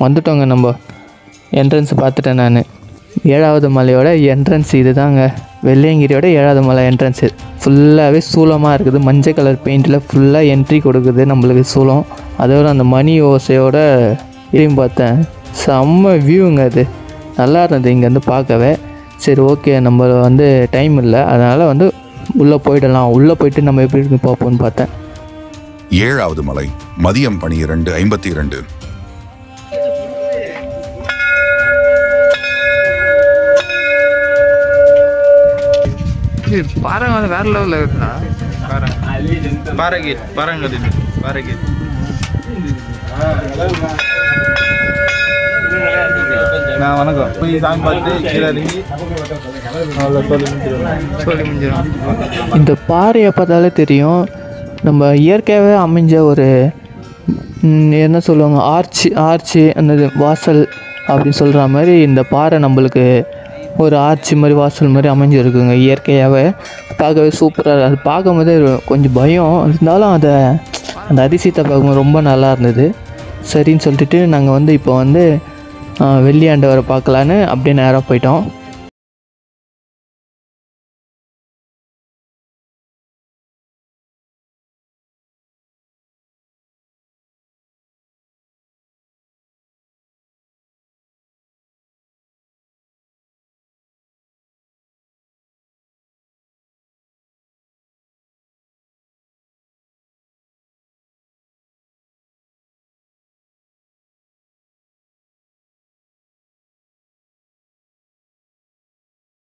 வந்துட்டோங்க. நம்ம என்ட்ரன்ஸ் பார்த்துட்டேன் நான். 7வது மலையோட என்ட்ரன்ஸ் இது தாங்க. வெள்ளையங்கிரியோட 7வது மலை என்ட்ரன்ஸு ஃபுல்லாகவே சூளமாக இருக்குது. மஞ்சள் கலர் பெயிண்டில் ஃபுல்லாக என்ட்ரி கொடுக்குது நம்மளுக்கு சூளம். அதோட அந்த மணி ஓசையோட இதையும் பார்த்தேன். செம்ம வியூங்க. அது நல்லா இருந்தது இங்கேருந்து பார்க்கவே. சரி ஓகே, நம்ம வந்து டைம் இல்லை, அதனால் வந்து உள்ளே போயிடலாம். உள்ளே போயிட்டு நம்ம எப்படி இருக்கு பார்ப்போம்னு பார்த்தேன். 7வது மலை மதியம் 12:52. பாறை வந்து வேற லெவலில் இருக்குண்ணா. பாறைகேட் பாறைங்க பாறைகேட். நான் வணக்கம் போய் சாமி பார்த்து கீழே இறங்கி சொல்லி முடிஞ்சிடும். இந்த பாறையை பார்த்தாலே தெரியும் நம்ம இயற்கையாகவே அமைஞ்ச ஒரு என்ன சொல்லுவாங்க, ஆர்ச்சி அந்த வாசல் அப்படின்னு சொல்கிற மாதிரி இந்த பாறை நம்மளுக்கு ஒரு ஆர்ச்சி மாதிரி வாசல் மாதிரி அமைஞ்சிருக்குங்க. இயற்கையாகவே பார்க்கவே சூப்பராக. அது பார்க்கும்போதே கொஞ்சம் பயம் இருந்தாலும் அந்த அதிசயத்தை பார்க்கும்போது ரொம்ப நல்லா இருந்தது. சரின்னு சொல்லிட்டு நாங்கள் வந்து இப்போ வந்து வெள்ளியாண்டவரை பார்க்கலான்னு அப்படியே நேராக போயிட்டோம்.